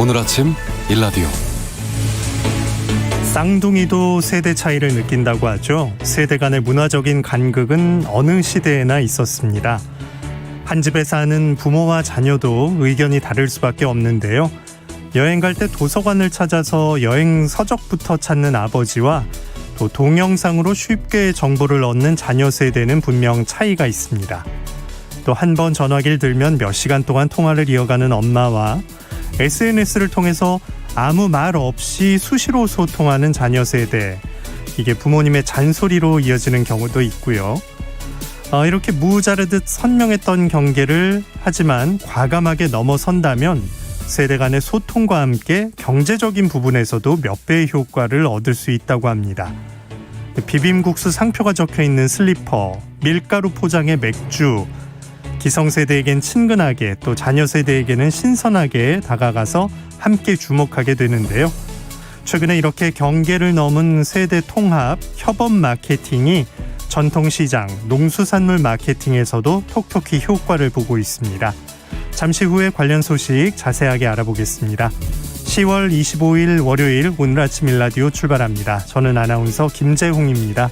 오늘 아침 일라디오. 쌍둥이도 세대 차이를 느낀다고 하죠. 세대 간의 문화적인 간극은 어느 시대에나 있었습니다. 한 집에 사는 부모와 자녀도 의견이 다를 수밖에 없는데요. 여행 갈 때 도서관을 찾아서 여행 서적부터 찾는 아버지와 또 동영상으로 쉽게 정보를 얻는 자녀 세대는 분명 차이가 있습니다. 또 한 번 전화기를 들면 몇 시간 동안 통화를 이어가는 엄마와 SNS를 통해서 아무 말 없이 수시로 소통하는 자녀 세대, 이게 부모님의 잔소리로 이어지는 경우도 있고요. 이렇게 무자르듯 선명했던 경계를 하지만 과감하게 넘어선다면 세대 간의 소통과 함께 경제적인 부분에서도 몇 배의 효과를 얻을 수 있다고 합니다. 비빔국수 상표가 적혀있는 슬리퍼, 밀가루 포장의 맥주, 기성세대에겐 친근하게 또 자녀 세대에게는 신선하게 다가가서 함께 주목하게 되는데요. 최근에 이렇게 경계를 넘은 세대 통합, 협업 마케팅이 전통시장, 농수산물 마케팅에서도 톡톡히 효과를 보고 있습니다. 잠시 후에 관련 소식 자세하게 알아보겠습니다. 10월 25일 월요일 오늘 아침 일라디오 출발합니다. 저는 아나운서 김재홍입니다.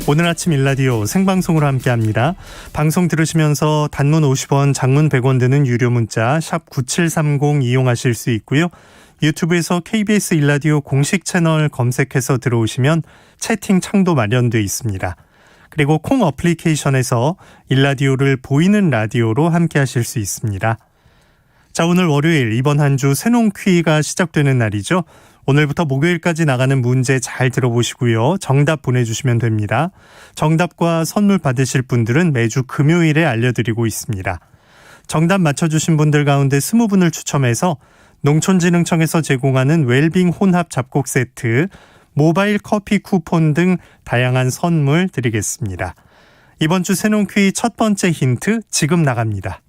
오늘 아침 일라디오 생방송으로 함께합니다. 방송 들으시면서 단문 50원, 장문 100원 드는 유료 문자 샵 9730 이용하실 수 있고요. 유튜브에서 KBS 일라디오 공식 채널 검색해서 들어오시면 채팅 창도 마련되어 있습니다. 그리고 콩 어플리케이션에서 일라디오를 보이는 라디오로 함께하실 수 있습니다. 자, 오늘 월요일 이번 한 주 새농퀴가 시작되는 날이죠. 오늘부터 목요일까지 나가는 문제 잘 들어보시고요. 정답 보내주시면 됩니다. 정답과 선물 받으실 분들은 매주 금요일에 알려드리고 있습니다. 정답 맞춰주신 분들 가운데 20분을 추첨해서 농촌진흥청에서 제공하는 웰빙 혼합 잡곡 세트, 모바일 커피 쿠폰 등 다양한 선물 드리겠습니다. 이번 주 새농퀴 첫 번째 힌트 지금 나갑니다.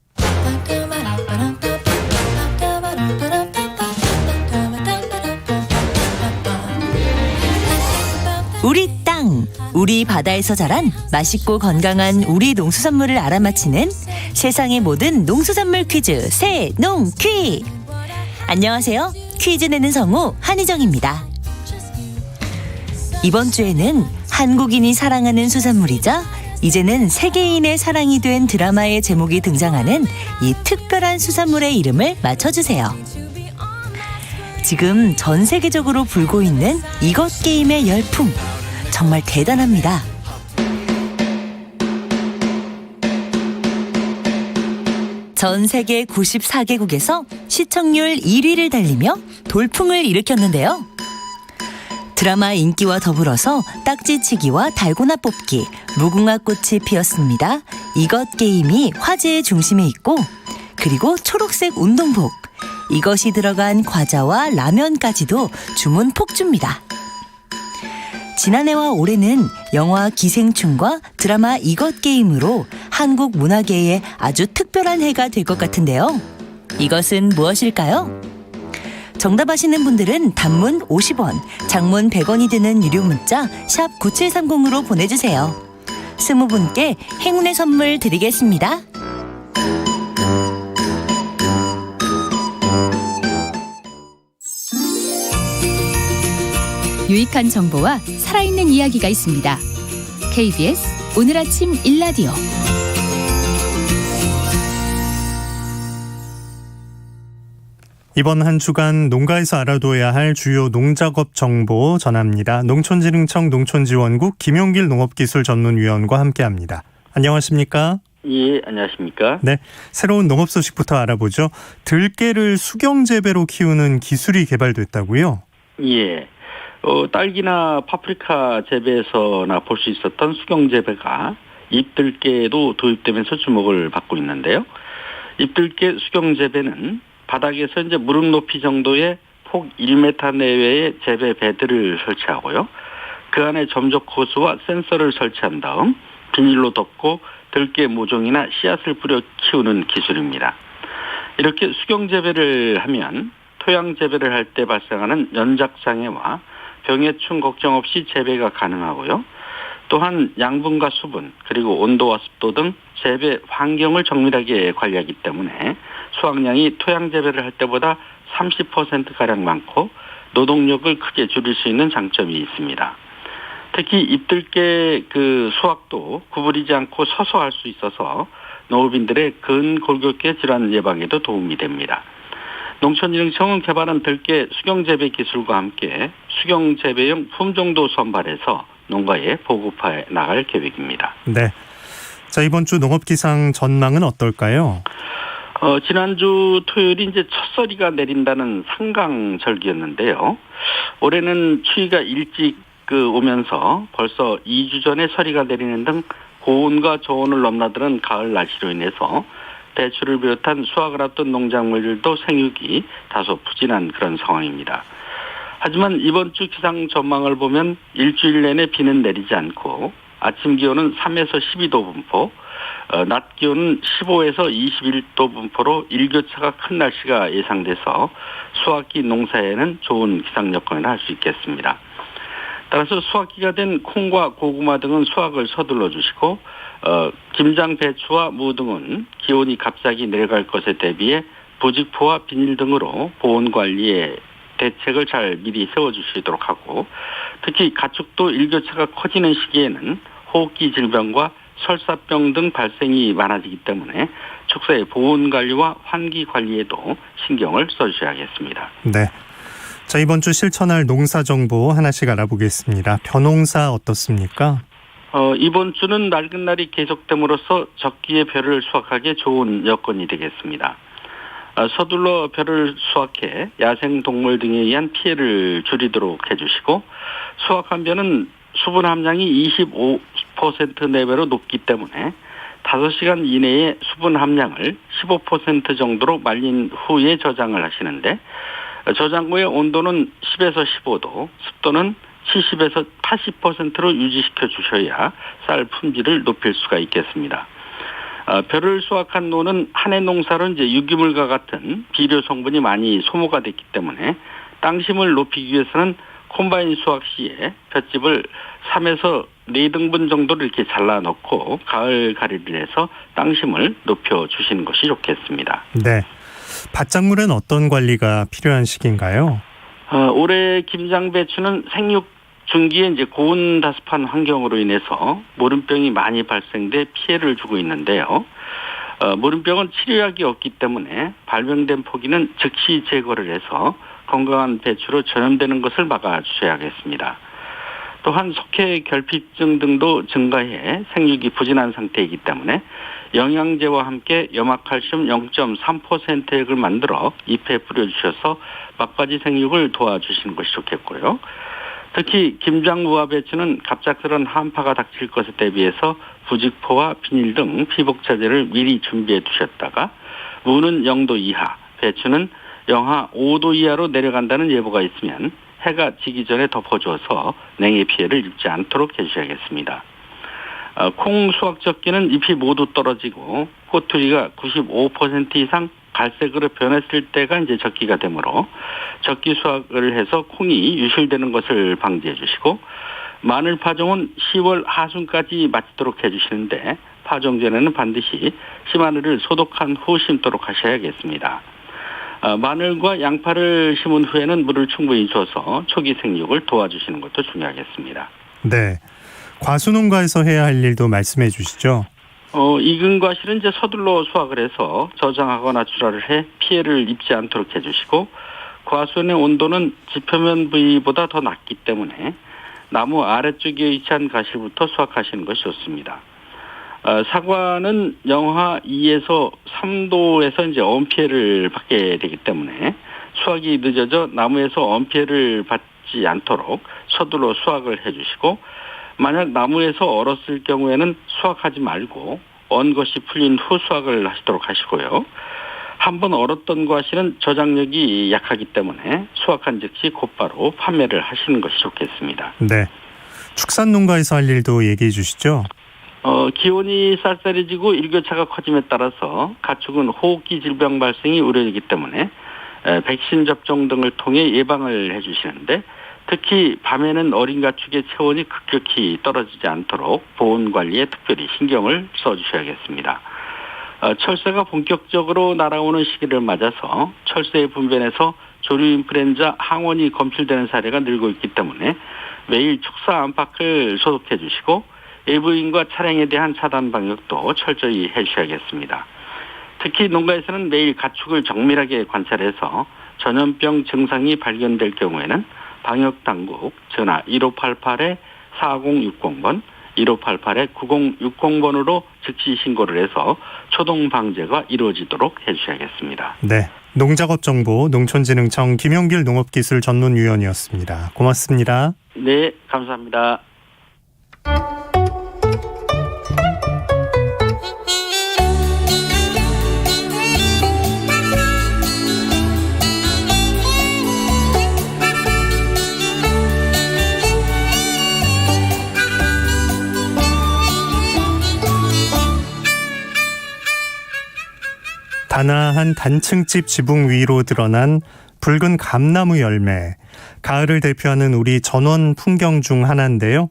우리 땅, 우리 바다에서 자란 맛있고 건강한 우리 농수산물을 알아맞히는 세상의 모든 농수산물 퀴즈 새농퀴. 안녕하세요. 퀴즈 내는 성우 한희정입니다. 이번 주에는 한국인이 사랑하는 수산물이자 이제는 세계인의 사랑이 된 드라마의 제목이 등장하는 이 특별한 수산물의 이름을 맞춰주세요. 지금 전 세계적으로 불고 있는 이것 게임의 열풍, 정말 대단합니다. 전 세계 94개국에서 시청률 1위를 달리며 돌풍을 일으켰는데요. 드라마 인기와 더불어서 딱지치기와 달고나 뽑기, 무궁화 꽃이 피었습니다. 이것 게임이 화제의 중심에 있고, 그리고 초록색 운동복, 이것이 들어간 과자와 라면까지도 주문 폭주입니다. 지난해와 올해는 영화 기생충과 드라마 이것 게임으로 한국 문화계에 아주 특별한 해가 될 것 같은데요. 이것은 무엇일까요? 정답 아시는 분들은 단문 50원, 장문 100원이 드는 유료 문자 샵 9730으로 보내주세요. 20분께 행운의 선물 드리겠습니다. 유익한 정보와 살아있는 이야기가 있습니다. KBS 오늘 아침 일라디오. 이번 한 주간 농가에서 알아둬야 할 주요 농작업 정보 전합니다. 농촌진흥청 농촌지원국 김용길 농업기술전문위원과 함께합니다. 안녕하십니까? 예, 안녕하십니까? 네, 새로운 농업 소식부터 알아보죠. 들깨를 수경재배로 키우는 기술이 개발됐다고요? 예. 딸기나 파프리카 재배에서나 볼 수 있었던 수경재배가 잎들깨도 도입되면서 주목을 받고 있는데요. 잎들깨 수경재배는 바닥에서 이제 무릎 높이 정도의 폭 1m 내외의 재배 베드를 설치하고요. 그 안에 점적 호스와 센서를 설치한 다음 비닐로 덮고 들깨 모종이나 씨앗을 뿌려 키우는 기술입니다. 이렇게 수경재배를 하면 토양재배를 할 때 발생하는 연작장애와 병해충 걱정 없이 재배가 가능하고요. 또한 양분과 수분 그리고 온도와 습도 등 재배 환경을 정밀하게 관리하기 때문에 수확량이 토양 재배를 할 때보다 30%가량 많고 노동력을 크게 줄일 수 있는 장점이 있습니다. 특히 잎들깨 수확도 구부리지 않고 서서 할 수 있어서 농업인들의 근골격계 질환 예방에도 도움이 됩니다. 농촌진흥청은 개발한 들깨 수경재배 기술과 함께 수경재배용 품종도 선발해서 농가에 보급해 나갈 계획입니다. 네. 자, 이번 주 농업기상 전망은 어떨까요? 지난주 토요일이 이제 첫서리가 내린다는 상강절기였는데요. 올해는 추위가 일찍 오면서 벌써 2주 전에 서리가 내리는 등 고온과 저온을 넘나드는 가을 날씨로 인해서 배추를 비롯한 수확을 앞둔 농작물들도 생육이 다소 부진한 그런 상황입니다. 하지만 이번 주 기상 전망을 보면 일주일 내내 비는 내리지 않고 아침 기온은 3에서 12도 분포, 낮 기온은 15에서 21도 분포로 일교차가 큰 날씨가 예상돼서 수확기 농사에는 좋은 기상 여건을 할 수 있겠습니다. 따라서 수확기가 된 콩과 고구마 등은 수확을 서둘러 주시고 김장, 배추와 무 등은 기온이 갑자기 내려갈 것에 대비해 부직포와 비닐 등으로 보온 관리에 대책을 잘 미리 세워주시도록 하고 특히 가축도 일교차가 커지는 시기에는 호흡기 질병과 설사병 등 발생이 많아지기 때문에 축사의 보온 관리와 환기 관리에도 신경을 써주셔야겠습니다. 네. 자, 이번 주 실천할 농사 정보 하나씩 알아보겠습니다. 벼농사 어떻습니까? 이번 주는 낡은 날이 계속됨으로써 적기에 벼를 수확하기에 좋은 여건이 되겠습니다. 서둘러 벼를 수확해 야생동물 등에 의한 피해를 줄이도록 해주시고 수확한 벼는 수분 함량이 25% 내외로 높기 때문에 5시간 이내에 수분 함량을 15% 정도로 말린 후에 저장을 하시는데 저장 후의 온도는 10에서 15도, 습도는 70에서 80%로 유지시켜 주셔야 쌀 품질을 높일 수가 있겠습니다. 벼를 수확한 노는 한 해 농사로 이제 유기물과 같은 비료 성분이 많이 소모가 됐기 때문에 땅심을 높이기 위해서는 콤바인 수확 시에 볏짚을 3에서 4등분 정도를 이렇게 잘라 넣고 가을 가리를 해서 땅심을 높여 주시는 것이 좋겠습니다. 네. 밭작물은 어떤 관리가 필요한 시기인가요? 올해 김장 배추는 생육 중기에 이제 고온 다습한 환경으로 인해서 모름병이 많이 발생돼 피해를 주고 있는데요. 모름병은 치료약이 없기 때문에 발병된 포기는 즉시 제거를 해서 건강한 배추로 전염되는 것을 막아주셔야겠습니다. 또한 석회 결핍증 등도 증가해 생육이 부진한 상태이기 때문에 영양제와 함께 염화칼슘 0.3%액을 만들어 잎에 뿌려주셔서 막바지 생육을 도와주시는 것이 좋겠고요. 특히 김장무와 배추는 갑작스런 한파가 닥칠 것에 대비해서 부직포와 비닐 등 피복차제를 미리 준비해 두셨다가 무는 0도 이하, 배추는 영하 5도 이하로 내려간다는 예보가 있으면 해가 지기 전에 덮어줘서 냉해 피해를 입지 않도록 해주셔야겠습니다. 콩 수확 적기는 잎이 모두 떨어지고 꼬투리가 95% 이상 갈색으로 변했을 때가 이제 적기가 되므로 적기 수확을 해서 콩이 유실되는 것을 방지해 주시고 마늘 파종은 10월 하순까지 마치도록 해주시는데 파종 전에는 반드시 씨마늘을 소독한 후 심도록 하셔야겠습니다. 마늘과 양파를 심은 후에는 물을 충분히 줘서 초기 생육을 도와주시는 것도 중요하겠습니다. 네. 과수농가에서 해야 할 일도 말씀해 주시죠. 익은 과실은 이제 서둘러 수확을 해서 저장하거나 출하를 해 피해를 입지 않도록 해주시고 과수원의 온도는 지표면 부위보다 더 낮기 때문에 나무 아래쪽에 위치한 과실부터 수확하시는 것이 좋습니다. 사과는 영하 2에서 3도에서 이제 엄피해를 받게 되기 때문에 수확이 늦어져 나무에서 엄피해를 받지 않도록 서둘러 수확을 해주시고 만약 나무에서 얼었을 경우에는 수확하지 말고 언 것이 풀린 후 수확을 하시도록 하시고요. 한번 얼었던 과실은 저장력이 약하기 때문에 수확한 즉시 곧바로 판매를 하시는 것이 좋겠습니다. 네. 축산농가에서 할 일도 얘기해 주시죠. 기온이 쌀쌀해지고 일교차가 커짐에 따라서 가축은 호흡기 질병 발생이 우려되기 때문에 백신 접종 등을 통해 예방을 해주시는데 특히 밤에는 어린 가축의 체온이 급격히 떨어지지 않도록 보온 관리에 특별히 신경을 써주셔야겠습니다. 철새가 본격적으로 날아오는 시기를 맞아서 철새의 분변에서 조류 인플루엔자 항원이 검출되는 사례가 늘고 있기 때문에 매일 축사 안팎을 소독해 주시고 외부인과 차량에 대한 차단 방역도 철저히 해주셔야겠습니다. 특히 농가에서는 매일 가축을 정밀하게 관찰해서 전염병 증상이 발견될 경우에는 방역당국 전화 1588-4060번 1588-9060번으로 즉시 신고를 해서 초동 방제가 이루어지도록 해주셔야겠습니다. 네, 농작업정보 농촌진흥청 김용길 농업기술전문위원이었습니다. 고맙습니다. 네, 감사합니다. 단아한 단층집 지붕 위로 드러난 붉은 감나무 열매. 가을을 대표하는 우리 전원 풍경 중 하나인데요.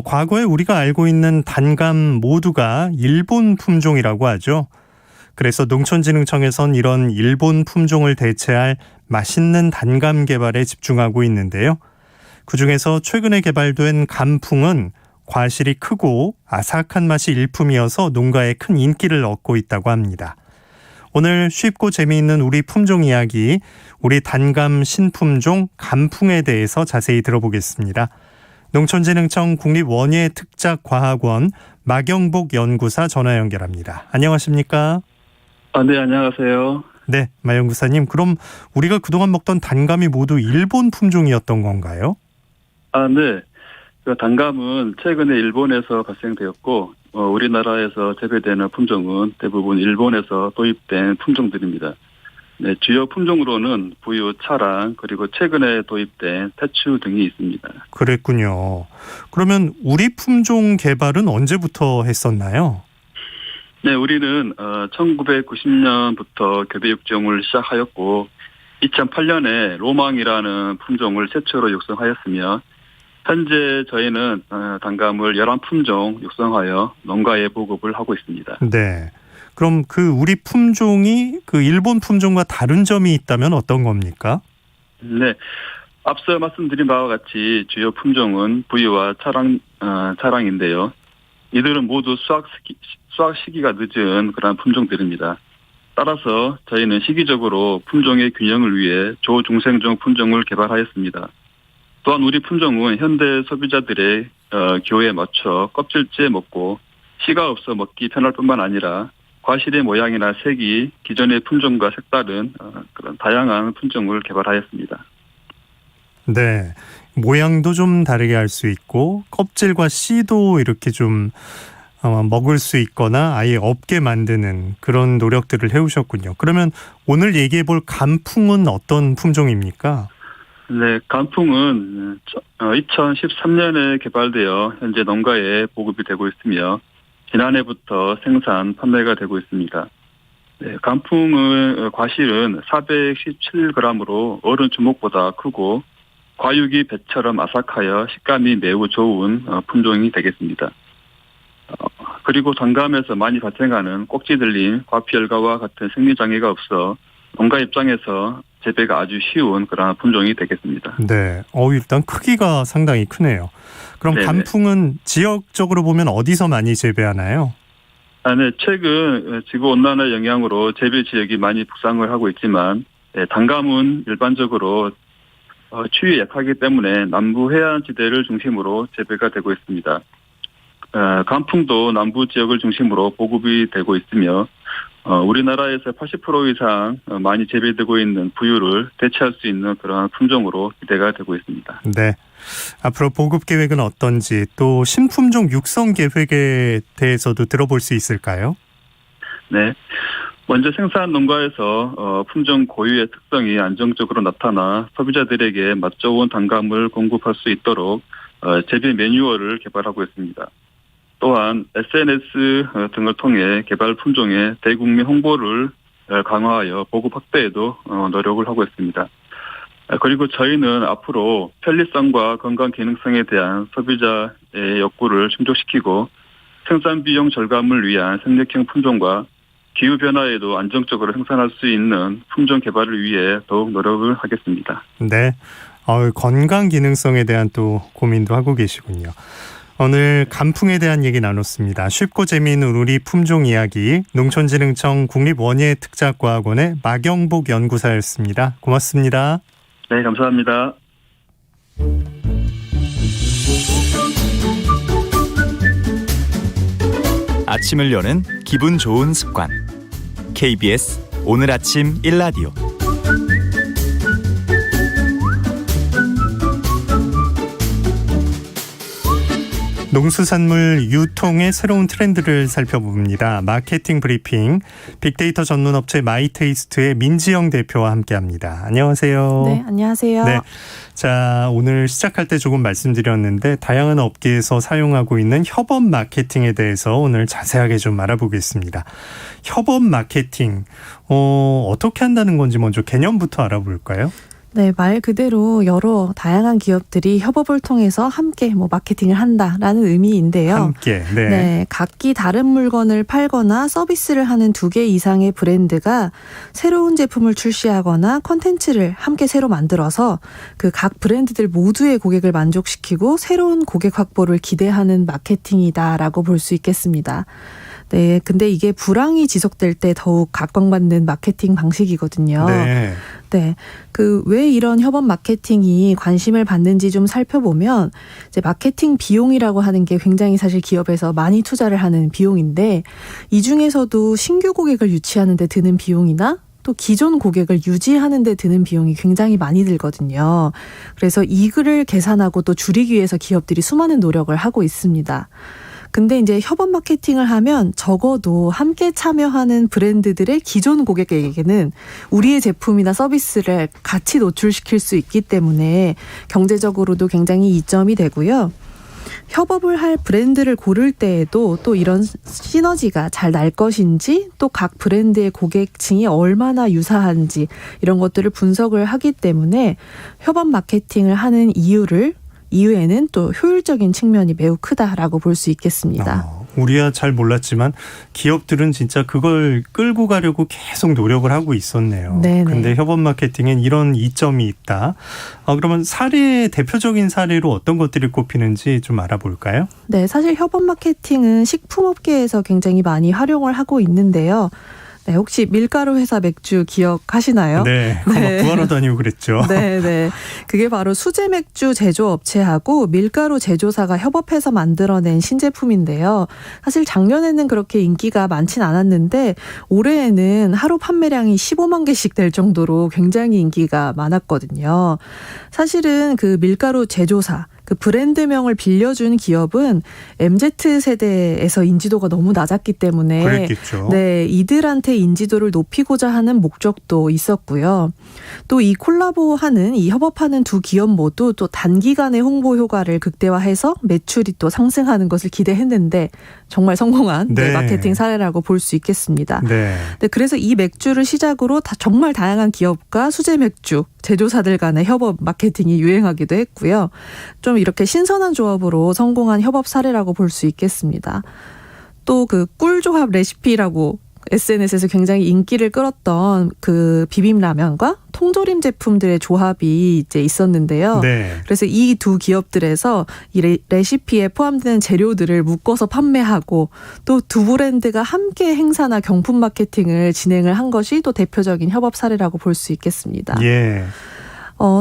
과거에 우리가 알고 있는 단감 모두가 일본 품종이라고 하죠. 그래서 농촌진흥청에선 이런 일본 품종을 대체할 맛있는 단감 개발에 집중하고 있는데요. 그중에서 최근에 개발된 감풍은 과실이 크고 아삭한 맛이 일품이어서 농가에 큰 인기를 얻고 있다고 합니다. 오늘 쉽고 재미있는 우리 품종 이야기, 우리 단감 신품종 감풍에 대해서 자세히 들어보겠습니다. 농촌진흥청 국립원예특작과학원 마경복 연구사 전화 연결합니다. 안녕하십니까? 네, 안녕하세요. 네, 마 연구사님. 그럼 우리가 그동안 먹던 단감이 모두 일본 품종이었던 건가요? 네. 그 단감은 최근에 일본에서 발생되었고, 우리나라에서 재배되는 품종은 대부분 일본에서 도입된 품종들입니다. 네, 주요 품종으로는 부유, 차랑, 그리고 최근에 도입된 태추 등이 있습니다. 그랬군요. 그러면 우리 품종 개발은 언제부터 했었나요? 네, 우리는 1990년부터 교배 육종을 시작하였고 2008년에 로망이라는 품종을 최초로 육성하였으며 현재 저희는 단감을 11품종 육성하여 농가에 보급을 하고 있습니다. 네. 그럼 그 우리 품종이 그 일본 품종과 다른 점이 있다면 어떤 겁니까? 네. 앞서 말씀드린 바와 같이 주요 품종은 부유와 차랑인데요. 이들은 모두 수확 시기가 늦은 그런 품종들입니다. 따라서 저희는 시기적으로 품종의 균형을 위해 조중생종 품종을 개발하였습니다. 또한 우리 품종은 현대 소비자들의 기호에 맞춰 껍질째 먹고 씨가 없어 먹기 편할 뿐만 아니라 과실의 모양이나 색이 기존의 품종과 색다른 그런 다양한 품종을 개발하였습니다. 네. 모양도 좀 다르게 할 수 있고 껍질과 씨도 이렇게 좀 먹을 수 있거나 아예 없게 만드는 그런 노력들을 해오셨군요. 그러면 오늘 얘기해 볼 감풍은 어떤 품종입니까? 네, 감풍은 2013년에 개발되어 현재 농가에 보급이 되고 있으며 지난해부터 생산, 판매가 되고 있습니다. 네, 감풍의 과실은 417g으로 어른 주먹보다 크고 과육이 배처럼 아삭하여 식감이 매우 좋은 품종이 되겠습니다. 그리고 단감에서 많이 발생하는 꼭지 들림, 과피열가와 같은 생리장애가 없어 농가 입장에서 재배가 아주 쉬운 그런 품종이 되겠습니다. 네. 일단 크기가 상당히 크네요. 그럼 네네. 감풍은 지역적으로 보면 어디서 많이 재배하나요? 네. 최근 지구온난화 영향으로 재배 지역이 많이 북상을 하고 있지만 단감은 일반적으로 추위에 약하기 때문에 남부 해안지대를 중심으로 재배가 되고 있습니다. 감풍도 남부 지역을 중심으로 보급이 되고 있으며 우리나라에서 80% 이상 많이 재배되고 있는 부유를 대체할 수 있는 그런 품종으로 기대가 되고 있습니다. 네. 앞으로 보급 계획은 어떤지 또 신품종 육성 계획에 대해서도 들어볼 수 있을까요? 네. 먼저 생산 농가에서 품종 고유의 특성이 안정적으로 나타나 소비자들에게 맛 좋은 단감을 공급할 수 있도록 재배 매뉴얼을 개발하고 있습니다. 또한 SNS 등을 통해 개발 품종의 대국민 홍보를 강화하여 보급 확대에도 노력을 하고 있습니다. 그리고 저희는 앞으로 편리성과 건강 기능성에 대한 소비자의 욕구를 충족시키고 생산 비용 절감을 위한 생력형 품종과 기후변화에도 안정적으로 생산할 수 있는 품종 개발을 위해 더욱 노력을 하겠습니다. 네. 건강 기능성에 대한 또 고민도 하고 계시군요. 오늘 간풍에 대한 얘기 나눴습니다. 쉽고 재미있는 우리 품종 이야기, 농촌진흥청 국립원예특작과학원의 마경복 연구사였습니다. 고맙습니다. 네, 감사합니다. 아침을 여는 기분 좋은 습관. KBS 오늘 아침 1라디오. 농수산물 유통의 새로운 트렌드를 살펴봅니다. 마케팅 브리핑, 빅데이터 전문 업체 마이테이스트의 민지영 대표와 함께합니다. 안녕하세요. 네, 안녕하세요. 네, 자 오늘 시작할 때 조금 말씀드렸는데 다양한 업계에서 사용하고 있는 협업 마케팅에 대해서 오늘 자세하게 좀 알아보겠습니다. 협업 마케팅, 어떻게 한다는 건지 먼저 개념부터 알아볼까요? 네, 말 그대로 여러 다양한 기업들이 협업을 통해서 함께 마케팅을 한다라는 의미인데요. 함께, 네. 네, 각기 다른 물건을 팔거나 서비스를 하는 2개 이상의 브랜드가 새로운 제품을 출시하거나 콘텐츠를 함께 새로 만들어서 그 각 브랜드들 모두의 고객을 만족시키고 새로운 고객 확보를 기대하는 마케팅이다라고 볼 수 있겠습니다. 네, 근데 이게 불황이 지속될 때 더욱 각광받는 마케팅 방식이거든요. 네. 네. 왜 이런 협업 마케팅이 관심을 받는지 좀 살펴보면, 이제 마케팅 비용이라고 하는 게 굉장히 사실 기업에서 많이 투자를 하는 비용인데, 이 중에서도 신규 고객을 유치하는 데 드는 비용이나 또 기존 고객을 유지하는 데 드는 비용이 굉장히 많이 들거든요. 그래서 이거를 계산하고 또 줄이기 위해서 기업들이 수많은 노력을 하고 있습니다. 근데 이제 협업 마케팅을 하면 적어도 함께 참여하는 브랜드들의 기존 고객에게는 우리의 제품이나 서비스를 같이 노출시킬 수 있기 때문에 경제적으로도 굉장히 이점이 되고요. 협업을 할 브랜드를 고를 때에도 또 이런 시너지가 잘 날 것인지, 또 각 브랜드의 고객층이 얼마나 유사한지 이런 것들을 분석을 하기 때문에 협업 마케팅을 하는 이유에는 또 효율적인 측면이 매우 크다라고 볼 수 있겠습니다. 우리야 잘 몰랐지만 기업들은 진짜 그걸 끌고 가려고 계속 노력을 하고 있었네요. 그런데 협업 마케팅엔 이런 이점이 있다. 그러면 대표적인 사례로 어떤 것들이 꼽히는지 좀 알아볼까요? 네, 사실 협업 마케팅은 식품업계에서 굉장히 많이 활용을 하고 있는데요. 네, 혹시 밀가루 회사 맥주 기억하시나요? 네, 구하러 다니고 그랬죠. 네. 그게 바로 수제 맥주 제조업체하고 밀가루 제조사가 협업해서 만들어낸 신제품인데요. 사실 작년에는 그렇게 인기가 많진 않았는데 올해에는 하루 판매량이 15만 개씩 될 정도로 굉장히 인기가 많았거든요. 사실은 그 밀가루 제조사, 그 브랜드명을 빌려준 기업은 MZ세대에서 인지도가 너무 낮았기 때문에 그랬겠죠. 네, 이들한테 인지도를 높이고자 하는 목적도 있었고요. 또 이 콜라보하는, 이 협업하는 두 기업 모두 또 단기간에 홍보 효과를 극대화해서 매출이 또 상승하는 것을 기대했는데 정말 성공한 마케팅 사례라고 볼 수 있겠습니다. 네, 그래서 이 맥주를 시작으로 정말 다양한 기업과 수제 맥주 제조사들 간의 협업 마케팅이 유행하기도 했고요. 좀 이렇게 신선한 조합으로 성공한 협업 사례라고 볼 수 있겠습니다. 또 그 꿀조합 레시피라고 SNS에서 굉장히 인기를 끌었던 그 비빔라면과 통조림 제품들의 조합이 이제 있었는데요. 네. 그래서 이 두 기업들에서 이 레시피에 포함되는 재료들을 묶어서 판매하고 또 두 브랜드가 함께 행사나 경품 마케팅을 진행을 한 것이 또 대표적인 협업 사례라고 볼 수 있겠습니다. 예.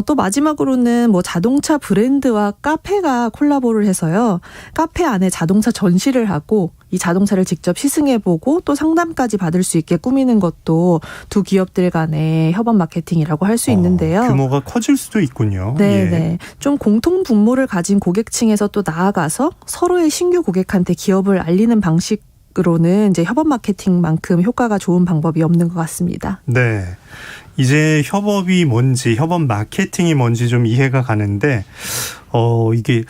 또 마지막으로는 자동차 브랜드와 카페가 콜라보를 해서요. 카페 안에 자동차 전시를 하고 이 자동차를 직접 시승해보고 또 상담까지 받을 수 있게 꾸미는 것도 두 기업들 간의 협업 마케팅이라고 할 수 있는데요. 규모가 커질 수도 있군요. 네. 좀 공통 분모를 가진 고객층에서 또 나아가서 서로의 신규 고객한테 기업을 알리는 방식으로는 이제 협업 마케팅만큼 효과가 좋은 방법이 없는 것 같습니다. 네. 이제 협업이 뭔지, 협업 마케팅이 뭔지 좀 이해가 가는데, 이게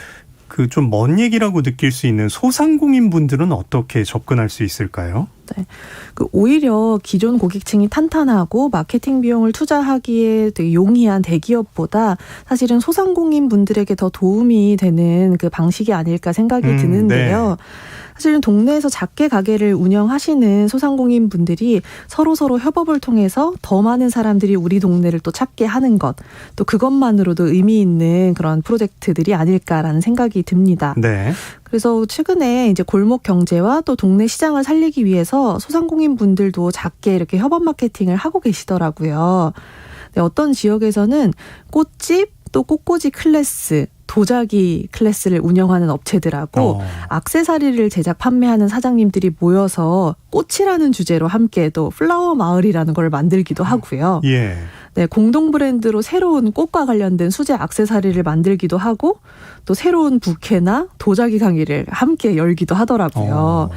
좀 먼 얘기라고 느낄 수 있는 소상공인 분들은 어떻게 접근할 수 있을까요? 네. 오히려 기존 고객층이 탄탄하고 마케팅 비용을 투자하기에 되게 용이한 대기업보다 사실은 소상공인 분들에게 더 도움이 되는 그 방식이 아닐까 생각이 드는데요. 네. 사실은 동네에서 작게 가게를 운영하시는 소상공인 분들이 서로 협업을 통해서 더 많은 사람들이 우리 동네를 또 찾게 하는 것, 또 그것만으로도 의미 있는 그런 프로젝트들이 아닐까라는 생각이 듭니다. 네. 그래서 최근에 이제 골목 경제와 또 동네 시장을 살리기 위해서 소상공인 분들도 작게 이렇게 협업 마케팅을 하고 계시더라고요. 네, 어떤 지역에서는 꽃집 또 꽃꽂이 클래스, 도자기 클래스를 운영하는 업체들하고 액세서리를 제작 판매하는 사장님들이 모여서 꽃이라는 주제로 함께 또 플라워 마을이라는 걸 만들기도 하고요. 예. 네, 공동 브랜드로 새로운 꽃과 관련된 수제 액세서리를 만들기도 하고 또 새로운 부케나 도자기 강의를 함께 열기도 하더라고요.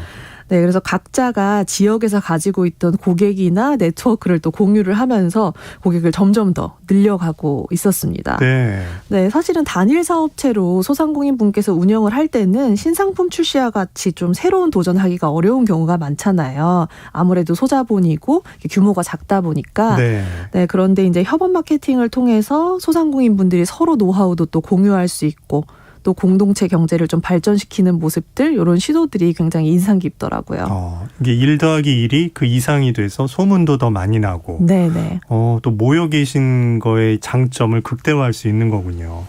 네, 그래서 각자가 지역에서 가지고 있던 고객이나 네트워크를 또 공유를 하면서 고객을 점점 더 늘려가고 있었습니다. 네. 네, 사실은 단일 사업체로 소상공인 분께서 운영을 할 때는 신상품 출시와 같이 좀 새로운 도전하기가 어려운 경우가 많잖아요. 아무래도 소자본이고 규모가 작다 보니까. 네. 네, 그런데 이제 협업 마케팅을 통해서 소상공인 분들이 서로 노하우도 또 공유할 수 있고 또 공동체 경제를 좀 발전시키는 모습들, 이런 시도들이 굉장히 인상 깊더라고요. 이게 1 더하기 1이 그 이상이 돼서 소문도 더 많이 나고 네네. 또 모여 계신 거의 장점을 극대화할 수 있는 거군요.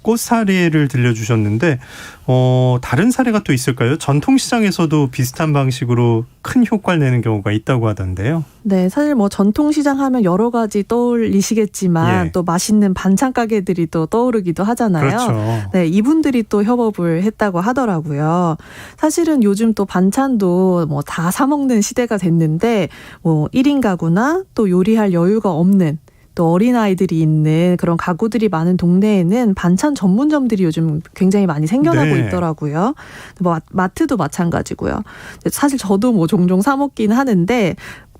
꽃 사례를 들려주셨는데 다른 사례가 또 있을까요? 전통시장에서도 비슷한 방식으로 큰 효과를 내는 경우가 있다고 하던데요. 네, 사실 뭐 전통시장 하면 여러 가지 떠올리시겠지만 또 맛있는 반찬 가게들이 또 떠오르기도 하잖아요. 그렇죠. 네, 이분들이 또 협업을 했다고 하더라고요. 사실은 요즘 또 반찬도 뭐 다 사 먹는 시대가 됐는데 뭐 1인 가구나 또 요리할 여유가 없는 또 어린아이들이 있는 그런 가구들이 많은 동네에는 반찬 전문점들이 요즘 굉장히 많이 생겨나고 있더라고요. 뭐 마트도 마찬가지고요. 사실 저도 뭐 종종 사 먹긴 하는데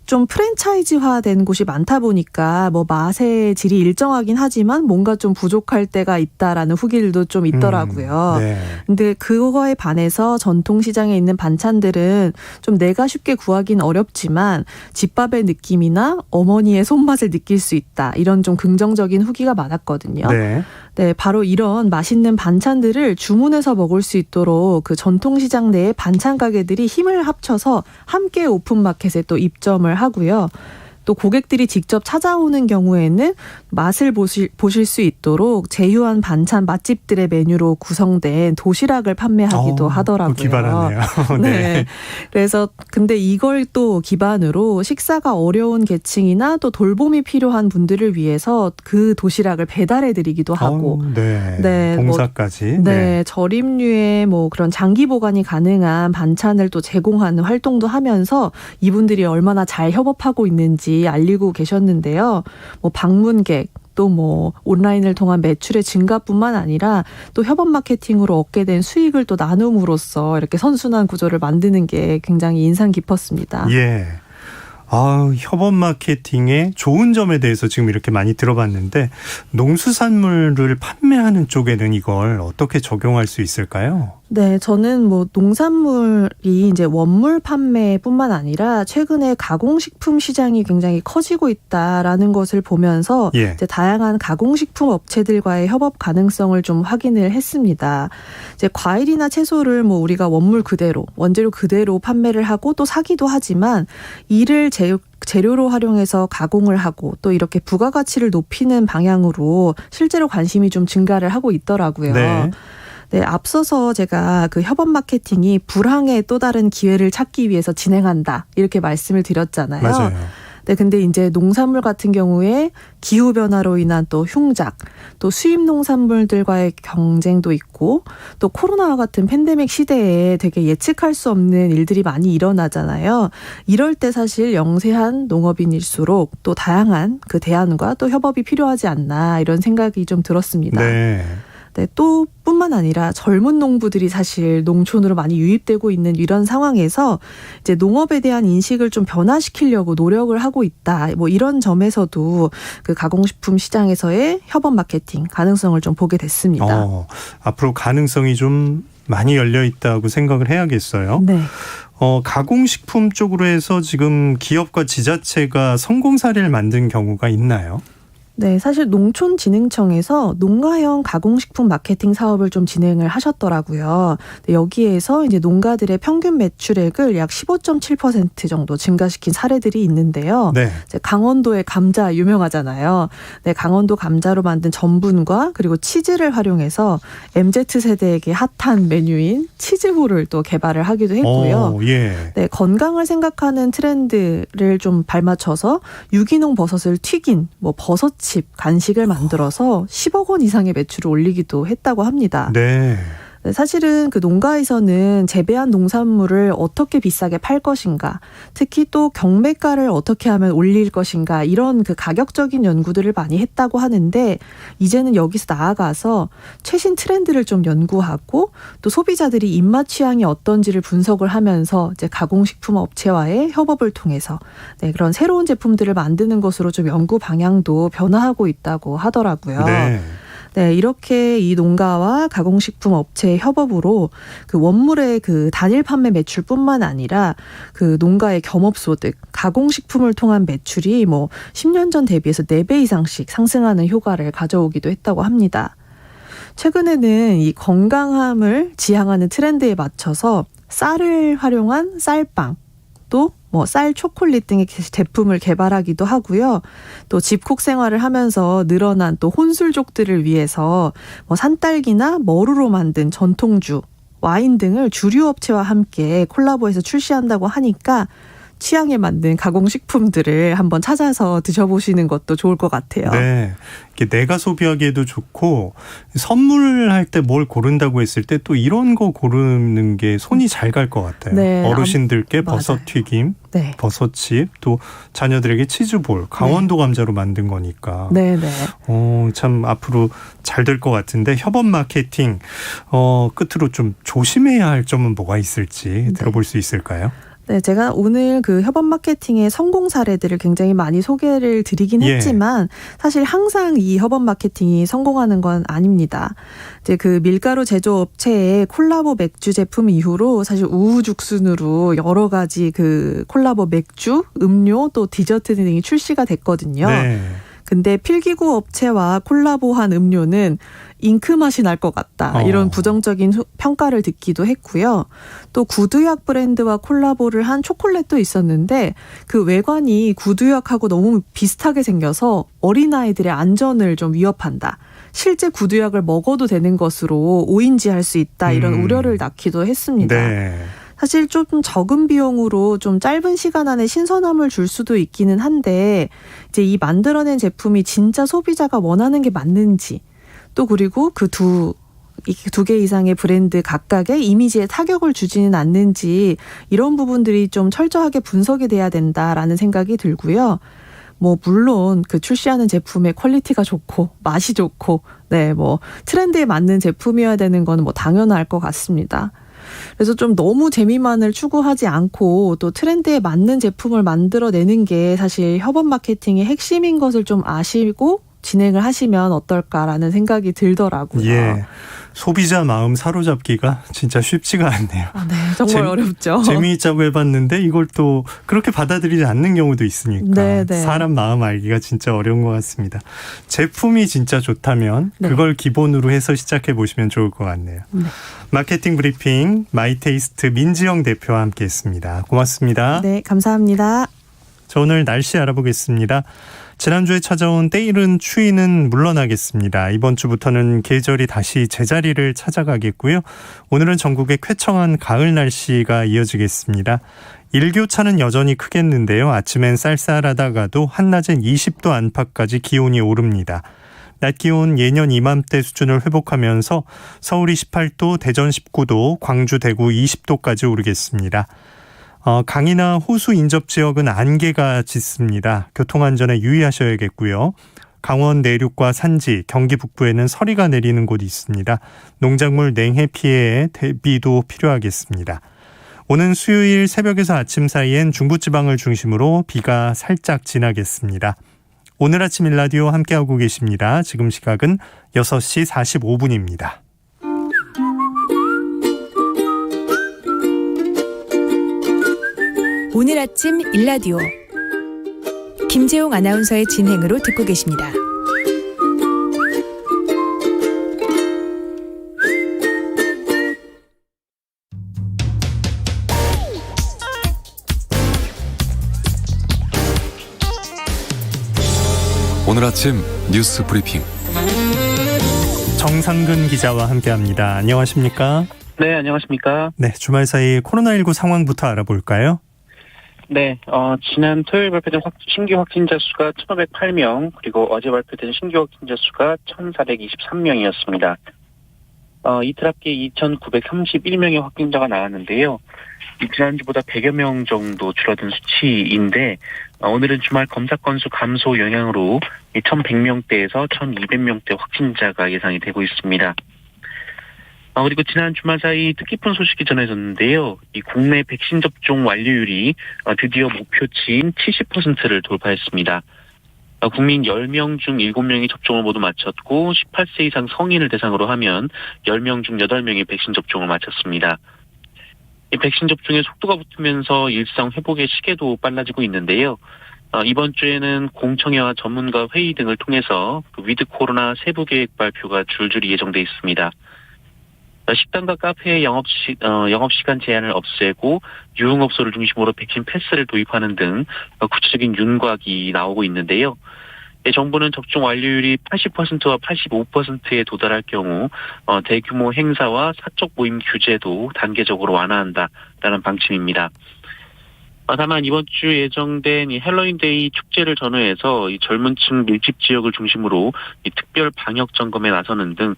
좀 프랜차이즈화된 곳이 많다 보니까 뭐 맛의 질이 일정하긴 하지만 뭔가 좀 부족할 때가 있다라는 후기들도 좀 있더라고요. 네. 근데 그거에 반해서 전통시장에 있는 반찬들은 좀 내가 쉽게 구하기는 어렵지만 집밥의 느낌이나 어머니의 손맛을 느낄 수 있다. 이런 좀 긍정적인 후기가 많았거든요. 네. 네, 바로 이런 맛있는 반찬들을 주문해서 먹을 수 있도록 그 전통시장 내의 반찬 가게들이 힘을 합쳐서 함께 오픈마켓에 또 입점을 하고요. 또 고객들이 직접 찾아오는 경우에는 맛을 보실 수 있도록 제휴한 반찬 맛집들의 메뉴로 구성된 도시락을 판매하기도 하더라고요. 기발하네요. 네. 그래서 근데 이걸 또 기반으로 식사가 어려운 계층이나 또 돌봄이 필요한 분들을 위해서 그 도시락을 배달해드리기도 하고, 네. 봉사까지. 네, 저림류의 뭐 그런 장기 보관이 가능한 반찬을 또 제공하는 활동도 하면서 이분들이 얼마나 잘 협업하고 있는지 알리고 계셨는데요. 뭐 방문객 또 뭐 온라인을 통한 매출의 증가뿐만 아니라 또 협업 마케팅으로 얻게 된 수익을 또 나눔으로써 이렇게 선순환 구조를 만드는 게 굉장히 인상 깊었습니다. 예. 협업 마케팅의 좋은 점에 대해서 지금 이렇게 많이 들어봤는데 농수산물을 판매하는 쪽에는 이걸 어떻게 적용할 수 있을까요? 네, 저는 뭐 농산물이 이제 원물 판매뿐만 아니라 최근에 가공식품 시장이 굉장히 커지고 있다라는 것을 보면서 이제 다양한 가공식품 업체들과의 협업 가능성을 좀 확인을 했습니다. 이제 과일이나 채소를 뭐 우리가 원물 그대로, 원재료 그대로 판매를 하고 또 사기도 하지만 이를 재료로 활용해서 가공을 하고 또 이렇게 부가가치를 높이는 방향으로 실제로 관심이 좀 증가를 하고 있더라고요. 네, 앞서서 제가 그 협업 마케팅이 불황의 또 다른 기회를 찾기 위해서 진행한다 이렇게 말씀을 드렸잖아요. 맞아요. 네, 근데 이제 농산물 같은 경우에 기후 변화로 인한 또 흉작, 또 수입 농산물들과의 경쟁도 있고, 또 코로나와 같은 팬데믹 시대에 되게 예측할 수 없는 일들이 많이 일어나잖아요. 이럴 때 사실 영세한 농업인일수록 또 다양한 그 대안과 또 협업이 필요하지 않나 이런 생각이 좀 들었습니다. 네, 또 뿐만 아니라 젊은 농부들이 사실 농촌으로 많이 유입되고 있는 이런 상황에서 이제 농업에 대한 인식을 좀 변화시키려고 노력을 하고 있다. 뭐 이런 점에서도 그 가공식품 시장에서의 협업 마케팅 가능성을 좀 보게 됐습니다. 앞으로 가능성이 좀 많이 열려 있다고 생각을 해야겠어요. 네. 가공식품 쪽으로 해서 지금 기업과 지자체가 성공 사례를 만든 경우가 있나요? 네, 사실 농촌진흥청에서 농가형 가공식품 마케팅 사업을 좀 진행을 하셨더라고요. 여기에서 이제 농가들의 평균 매출액을 약 15.7% 정도 증가시킨 사례들이 있는데요. 네. 이제 강원도의 감자 유명하잖아요. 네, 강원도 감자로 만든 전분과 그리고 치즈를 활용해서 MZ세대에게 핫한 메뉴인 치즈홀을 또 개발을 하기도 했고요. 예. 네, 건강을 생각하는 트렌드를 좀 발맞춰서 유기농 버섯을 튀긴 버섯칩 간식을 만들어서 10억 원 이상의 매출을 올리기도 했다고 합니다. 네. 사실은 그 농가에서는 재배한 농산물을 어떻게 비싸게 팔 것인가, 특히 또 경매가를 어떻게 하면 올릴 것인가, 이런 그 가격적인 연구들을 많이 했다고 하는데, 이제는 여기서 나아가서 최신 트렌드를 좀 연구하고 또 소비자들이 입맛 취향이 어떤지를 분석을 하면서 이제 가공식품 업체와의 협업을 통해서 그런 새로운 제품들을 만드는 것으로 좀 연구 방향도 변화하고 있다고 하더라고요. 네. 네, 이렇게 이 농가와 가공식품 업체의 협업으로 그 원물의 그 단일 판매 매출뿐만 아니라 그 농가의 겸업소득, 가공식품을 통한 매출이 10년 전 대비해서 4배 이상씩 상승하는 효과를 가져오기도 했다고 합니다. 최근에는 이 건강함을 지향하는 트렌드에 맞춰서 쌀을 활용한 쌀빵, 또 쌀 초콜릿 등의 제품을 개발하기도 하고요. 또 집콕 생활을 하면서 늘어난 또 혼술족들을 위해서 산딸기나 머루로 만든 전통주, 와인 등을 주류업체와 함께 콜라보해서 출시한다고 하니까 취향에 맞는 가공식품들을 한번 찾아서 드셔보시는 것도 좋을 것 같아요. 네. 이게 내가 소비하기에도 좋고, 선물할 때 뭘 고른다고 했을 때 또 이런 거 고르는 게 손이 잘 갈 것 같아요. 네. 어르신들께 맞아요. 버섯 튀김, 네. 버섯칩, 또 자녀들에게 치즈볼, 강원도 감자로 만든 거니까. 네, 네. 참 앞으로 잘 될 것 같은데, 협업 마케팅 끝으로 좀 조심해야 할 점은 뭐가 있을지 들어볼 수 있을까요? 네, 제가 오늘 그 협업 마케팅의 성공 사례들을 굉장히 많이 소개를 드리긴 했지만 사실 항상 이 협업 마케팅이 성공하는 건 아닙니다. 이제 그 밀가루 제조업체의 콜라보 맥주 제품 이후로 사실 우후죽순으로 여러 가지 그 콜라보 맥주, 음료 또 디저트 등이 출시가 됐거든요. 네. 근데 필기구 업체와 콜라보한 음료는 잉크 맛이 날 것 같다. 이런 부정적인 평가를 듣기도 했고요. 또 구두약 브랜드와 콜라보를 한 초콜릿도 있었는데 그 외관이 구두약하고 너무 비슷하게 생겨서 어린아이들의 안전을 좀 위협한다. 실제 구두약을 먹어도 되는 것으로 오인지할 수 있다. 이런 우려를 낳기도 했습니다. 네. 사실 좀 적은 비용으로 좀 짧은 시간 안에 신선함을 줄 수도 있기는 한데 이제 이 만들어낸 제품이 진짜 소비자가 원하는 게 맞는지 또 그리고 그 두 개 이상의 브랜드 각각의 이미지에 타격을 주지는 않는지 이런 부분들이 좀 철저하게 분석이 돼야 된다라는 생각이 들고요. 물론 그 출시하는 제품의 퀄리티가 좋고 맛이 좋고 트렌드에 맞는 제품이어야 되는 건 당연할 것 같습니다. 그래서 좀 너무 재미만을 추구하지 않고 또 트렌드에 맞는 제품을 만들어내는 게 사실 협업 마케팅의 핵심인 것을 좀 아시고 진행을 하시면 어떨까라는 생각이 들더라고요. 예. 소비자 마음 사로잡기가 진짜 쉽지가 않네요. 네, 정말 어렵죠. 재미있자고 해봤는데 이걸 또 그렇게 받아들이지 않는 경우도 있으니까 네. 사람 마음 알기가 진짜 어려운 것 같습니다. 제품이 진짜 좋다면 그걸 기본으로 해서 시작해 보시면 좋을 것 같네요. 네. 마케팅 브리핑 마이테이스트 민지영 대표와 함께했습니다. 고맙습니다. 네, 감사합니다. 저 오늘 날씨 알아보겠습니다. 지난주에 찾아온 때이른 추위는 물러나겠습니다. 이번 주부터는 계절이 다시 제자리를 찾아가겠고요. 오늘은 전국에 쾌청한 가을 날씨가 이어지겠습니다. 일교차는 여전히 크겠는데요. 아침엔 쌀쌀하다가도 한낮엔 20도 안팎까지 기온이 오릅니다. 낮 기온 예년 이맘때 수준을 회복하면서 서울이 18도, 대전 19도, 광주, 대구 20도까지 오르겠습니다. 강이나 호수 인접 지역은 안개가 짙습니다. 교통안전에 유의하셔야겠고요. 강원 내륙과 산지, 경기 북부에는 서리가 내리는 곳이 있습니다. 농작물 냉해 피해에 대비도 필요하겠습니다. 오는 수요일 새벽에서 아침 사이엔 중부지방을 중심으로 비가 살짝 지나겠습니다. 오늘 아침 일라디오 함께하고 계십니다. 지금 시각은 6시 45분입니다. 오늘 아침 일라디오 김재용 아나운서의 진행으로 듣고 계십니다. 오늘 아침 뉴스 브리핑 정상근 기자와 함께합니다. 안녕하십니까? 네, 안녕하십니까? 네, 주말 사이 코로나19 상황부터 알아볼까요? 네, 지난 토요일 발표된 신규 확진자 수가 1,508명, 그리고 어제 발표된 신규 확진자 수가 1,423명이었습니다. 이틀 앞에 2,931명의 확진자가 나왔는데요. 지난주보다 100여 명 정도 줄어든 수치인데, 오늘은 주말 검사 건수 감소 영향으로 1,100명대에서 1,200명대 확진자가 예상이 되고 있습니다. 그리고 지난 주말 사이 뜻깊은 소식이 전해졌는데요. 이 국내 백신 접종 완료율이 드디어 목표치인 70%를 돌파했습니다. 국민 10명 중 7명이 접종을 모두 마쳤고 18세 이상 성인을 대상으로 하면 10명 중 8명이 백신 접종을 마쳤습니다. 이 백신 접종의 속도가 붙으면서 일상 회복의 시계도 빨라지고 있는데요. 이번 주에는 공청회와 전문가 회의 등을 통해서 위드 코로나 세부 계획 발표가 줄줄이 예정돼 있습니다. 식당과 카페의 영업시간 제한을 없애고 유흥업소를 중심으로 백신 패스를 도입하는 등 구체적인 윤곽이 나오고 있는데요. 정부는 접종 완료율이 80%와 85%에 도달할 경우 대규모 행사와 사적 모임 규제도 단계적으로 완화한다라는 방침입니다. 다만 이번 주 예정된 이 헬로윈데이 축제를 전후해서 이 젊은층 밀집 지역을 중심으로 이 특별 방역 점검에 나서는 등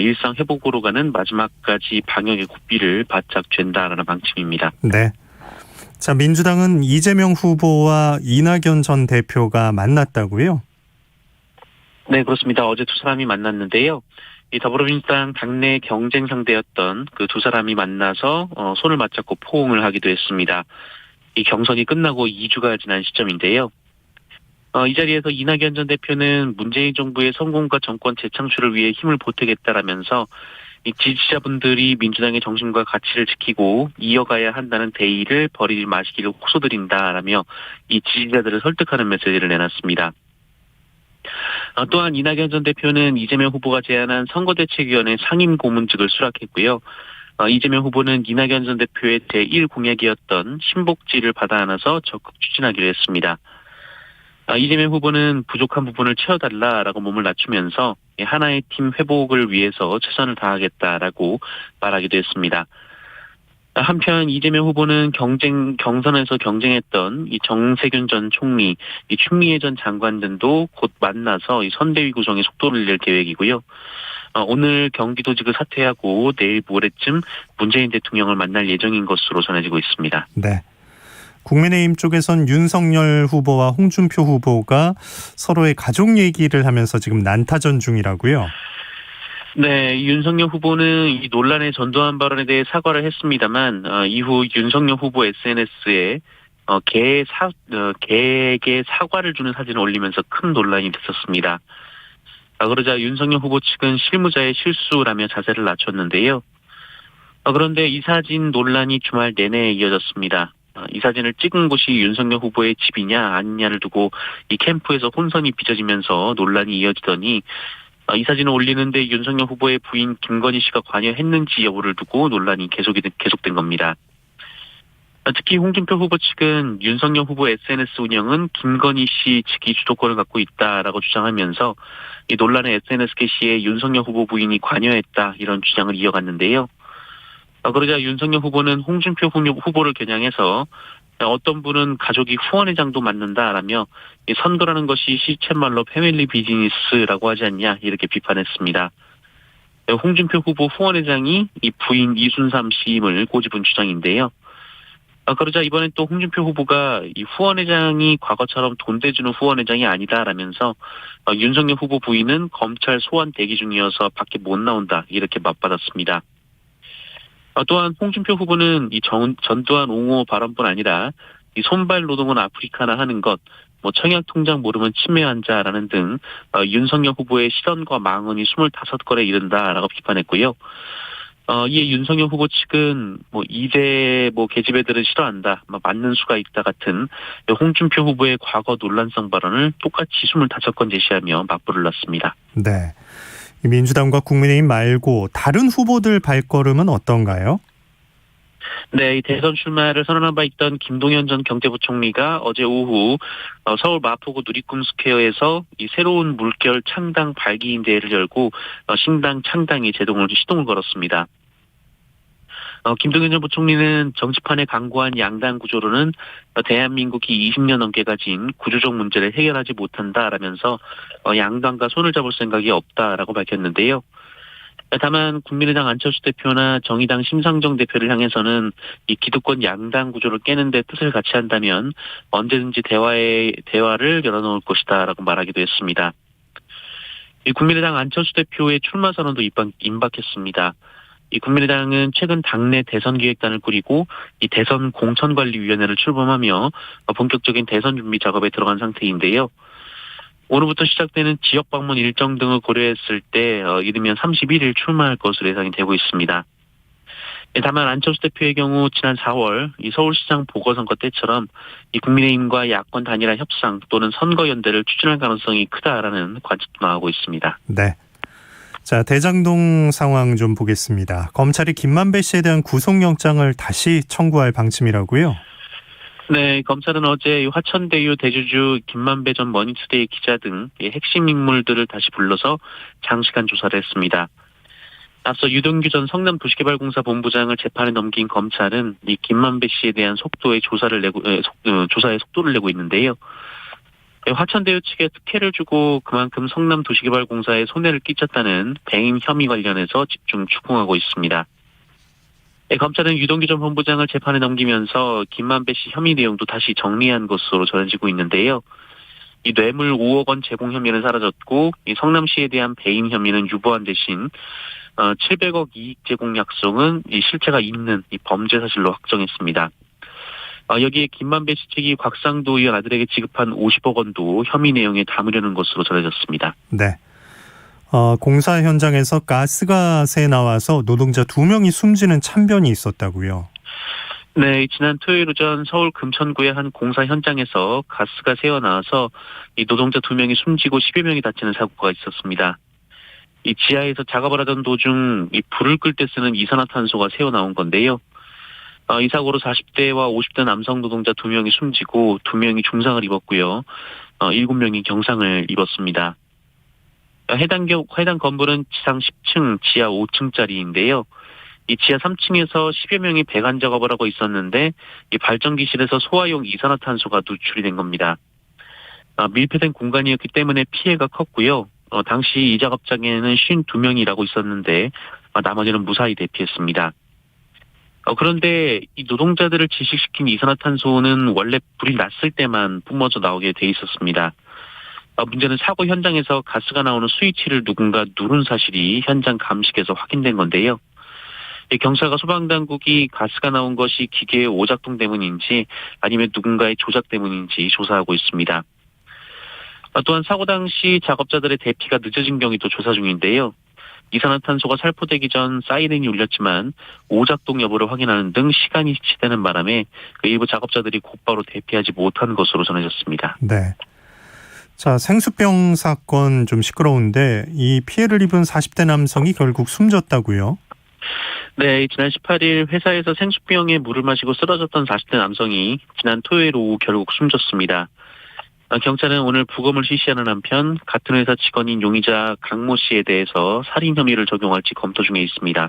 일상 회복으로 가는 마지막까지 방역의 고삐를 바짝 쥘다라는 방침입니다. 네. 자, 민주당은 이재명 후보와 이낙연 전 대표가 만났다고요? 네, 그렇습니다. 어제 두 사람이 만났는데요. 이 더불어민주당 당내 경쟁 상대였던 그 두 사람이 만나서 손을 맞잡고 포옹을 하기도 했습니다. 이 경선이 끝나고 2주가 지난 시점인데요. 이 자리에서 이낙연 전 대표는 문재인 정부의 성공과 정권 재창출을 위해 힘을 보태겠다라면서 이 지지자분들이 민주당의 정신과 가치를 지키고 이어가야 한다는 대의를 버리지 마시기를 호소드린다라며 이 지지자들을 설득하는 메시지를 내놨습니다. 또한 이낙연 전 대표는 이재명 후보가 제안한 선거대책위원회 상임 고문직을 수락했고요. 이재명 후보는 이낙연 전 대표의 제1공약이었던 신복지를 받아 안아서 적극 추진하기로 했습니다. 이재명 후보는 부족한 부분을 채워달라라고 몸을 낮추면서 하나의 팀 회복을 위해서 최선을 다하겠다라고 말하기도 했습니다. 한편 이재명 후보는 경선에서 경쟁했던 이 정세균 전 총리, 이 추미애 전 장관 등도 곧 만나서 이 선대위 구성에 속도를 낼 계획이고요. 오늘 경기도직을 사퇴하고 내일 모레쯤 문재인 대통령을 만날 예정인 것으로 전해지고 있습니다. 네. 국민의힘 쪽에선 윤석열 후보와 홍준표 후보가 서로의 가족 얘기를 하면서 지금 난타전 중이라고요? 네, 윤석열 후보는 이 논란의 전두환 발언에 대해 사과를 했습니다만 이후 윤석열 후보 SNS에 개에게 사과를 주는 사진을 올리면서 큰 논란이 됐었습니다. 그러자 윤석열 후보 측은 실무자의 실수라며 자세를 낮췄는데요. 그런데 이 사진 논란이 주말 내내 이어졌습니다. 이 사진을 찍은 곳이 윤석열 후보의 집이냐 아니냐를 두고 이 캠프에서 혼선이 빚어지면서 논란이 이어지더니 이 사진을 올리는데 윤석열 후보의 부인 김건희 씨가 관여했는지 여부를 두고 논란이 계속된 겁니다. 특히 홍준표 후보 측은 윤석열 후보 SNS 운영은 김건희 씨 측이 주도권을 갖고 있다라고 주장하면서 이 논란의 SNS 게시에 윤석열 후보 부인이 관여했다 이런 주장을 이어갔는데요. 그러자 윤석열 후보는 홍준표 후보를 겨냥해서 어떤 분은 가족이 후원회장도 맡는다라며 선거라는 것이 시쳇말로 패밀리 비즈니스라고 하지 않냐 이렇게 비판했습니다. 홍준표 후보 후원회장이 이 부인 이순삼 씨임을 꼬집은 주장인데요. 그러자 이번엔 또 홍준표 후보가 이 후원회장이 과거처럼 돈 대주는 후원회장이 아니다라면서 윤석열 후보 부인은 검찰 소환 대기 중이어서 밖에 못 나온다 이렇게 맞받았습니다. 또한 홍준표 후보는 이 전두환 옹호 발언뿐 아니라 이 손발 노동은 아프리카나 하는 것, 청약 통장 모르면 치매 환자라는 등 윤석열 후보의 실언과 망언이 25건에 이른다라고 비판했고요. 이에 윤석열 후보 측은 이대 계집애들은 싫어한다, 맞는 수가 있다 같은 홍준표 후보의 과거 논란성 발언을 똑같이 25건 제시하며 맞불을 놨습니다. 네. 민주당과 국민의힘 말고 다른 후보들 발걸음은 어떤가요? 네, 이 대선 출마를 선언한 바 있던 김동연 전 경제부총리가 어제 오후 서울 마포구 누리꿈 스퀘어에서 이 새로운 물결 창당 발기인 대회를 열고 신당 창당에 시동을 걸었습니다. 김동연 전 부총리는 정치판에 강구한 양당 구조로는 대한민국이 20년 넘게 가진 구조적 문제를 해결하지 못한다라면서 양당과 손을 잡을 생각이 없다라고 밝혔는데요. 다만 국민의당 안철수 대표나 정의당 심상정 대표를 향해서는 이 기득권 양당 구조를 깨는 데 뜻을 같이 한다면 언제든지 대화를 열어놓을 것이다라고 말하기도 했습니다. 이 국민의당 안철수 대표의 출마 선언도 임박했습니다. 이 국민의당은 최근 당내 대선 기획단을 꾸리고 이 대선 공천관리위원회를 출범하며 본격적인 대선 준비 작업에 들어간 상태인데요. 오늘부터 시작되는 지역 방문 일정 등을 고려했을 때 이르면 31일 출마할 것으로 예상이 되고 있습니다. 다만 안철수 대표의 경우 지난 4월 이 서울시장 보궐선거 때처럼 이 국민의힘과 야권 단일화 협상 또는 선거연대를 추진할 가능성이 크다라는 관측도 나오고 있습니다. 네. 자, 대장동 상황 좀 보겠습니다. 검찰이 김만배 씨에 대한 구속영장을 다시 청구할 방침이라고요? 네, 검찰은 어제 화천대유 대주주 김만배 전 머니투데이 기자 등 핵심 인물들을 다시 불러서 장시간 조사를 했습니다. 앞서 유동규 전 성남도시개발공사 본부장을 재판에 넘긴 검찰은 이 김만배 씨에 대한 조사에 속도를 내고 있는데요. 화천대유 측에 특혜를 주고 그만큼 성남도시개발공사에 손해를 끼쳤다는 배임 혐의 관련해서 집중 추궁하고 있습니다. 검찰은 유동규 전 본부장을 재판에 넘기면서 김만배 씨 혐의 내용도 다시 정리한 것으로 전해지고 있는데요. 이 뇌물 5억 원 제공 혐의는 사라졌고 이 성남시에 대한 배임 혐의는 유보한 대신 700억 이익 제공 약속은 이 실체가 있는 이 범죄 사실로 확정했습니다. 여기에 김만배 씨 측이 곽상도 의원 아들에게 지급한 50억 원도 혐의 내용에 담으려는 것으로 전해졌습니다. 네. 공사 현장에서 가스가 새 나와서 노동자 2명이 숨지는 참변이 있었다고요? 네, 지난 토요일 오전 서울 금천구의 한 공사 현장에서 가스가 새어 나와서 이 노동자 2명이 숨지고 10여 명이 다치는 사고가 있었습니다. 이 지하에서 작업을 하던 도중 이 불을 끌 때 쓰는 이산화탄소가 새어 나온 건데요. 이 사고로 40대와 50대 남성 노동자 2명이 숨지고 2명이 중상을 입었고요. 7명이 경상을 입었습니다. 해당 건물은 지상 10층, 지하 5층짜리인데요. 이 지하 3층에서 10여 명이 배관 작업을 하고 있었는데 이 발전기실에서 소화용 이산화탄소가 누출이 된 겁니다. 밀폐된 공간이었기 때문에 피해가 컸고요. 당시 이 작업장에는 52명이 일하고 있었는데 나머지는 무사히 대피했습니다. 그런데 이 노동자들을 질식시킨 이산화탄소는 원래 불이 났을 때만 뿜어져 나오게 돼 있었습니다. 문제는 사고 현장에서 가스가 나오는 스위치를 누군가 누른 사실이 현장 감식에서 확인된 건데요. 경찰과 소방당국이 가스가 나온 것이 기계의 오작동 때문인지 아니면 누군가의 조작 때문인지 조사하고 있습니다. 또한 사고 당시 작업자들의 대피가 늦어진 경위도 조사 중인데요. 이산화탄소가 살포되기 전 사이렌이 울렸지만 오작동 여부를 확인하는 등 시간이 지체되는 바람에 일부 작업자들이 곧바로 대피하지 못한 것으로 전해졌습니다. 네. 자, 생수병 사건 좀 시끄러운데 이 피해를 입은 40대 남성이 결국 숨졌다고요? 네, 지난 18일 회사에서 생수병에 물을 마시고 쓰러졌던 40대 남성이 지난 토요일 오후 결국 숨졌습니다. 경찰은 오늘 부검을 실시하는 한편 같은 회사 직원인 용의자 강모 씨에 대해서 살인 혐의를 적용할지 검토 중에 있습니다.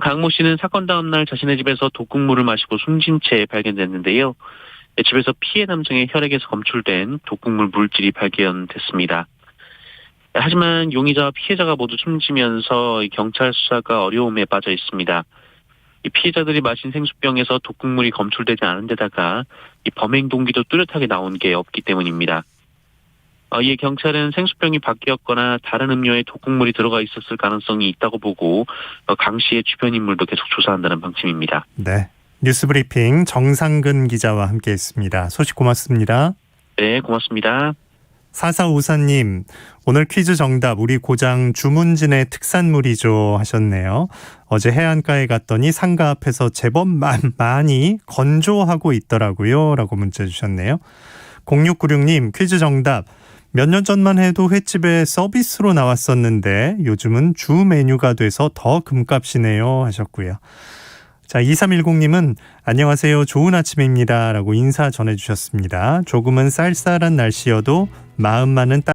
강모 씨는 사건 다음 날 자신의 집에서 독극물을 마시고 숨진 채 발견됐는데요. 집에서 피해 남성의 혈액에서 검출된 독극물 물질이 발견됐습니다. 하지만 용의자와 피해자가 모두 숨지면서 경찰 수사가 어려움에 빠져 있습니다. 이 피해자들이 마신 생수병에서 독극물이 검출되지 않은 데다가 이 범행 동기도 뚜렷하게 나온 게 없기 때문입니다. 이에 경찰은 생수병이 바뀌었거나 다른 음료에 독극물이 들어가 있었을 가능성이 있다고 보고 강 씨의 주변 인물도 계속 조사한다는 방침입니다. 네, 뉴스브리핑 정상근 기자와 함께했습니다. 소식 고맙습니다. 네, 고맙습니다. 4454님, 오늘 퀴즈 정답 우리 고장 주문진의 특산물이죠 하셨네요. 어제 해안가에 갔더니 상가 앞에서 제법 많이 건조하고 있더라고요 라고 문자 주셨네요. 0696님, 퀴즈 정답. 몇 년 전만 해도 횟집에 서비스로 나왔었는데 요즘은 주 메뉴가 돼서 더 금값이네요 하셨고요. 자, 2310님은 안녕하세요. 좋은 아침입니다 라고 인사 전해주셨습니다. 조금은 쌀쌀한 날씨여도 마음만은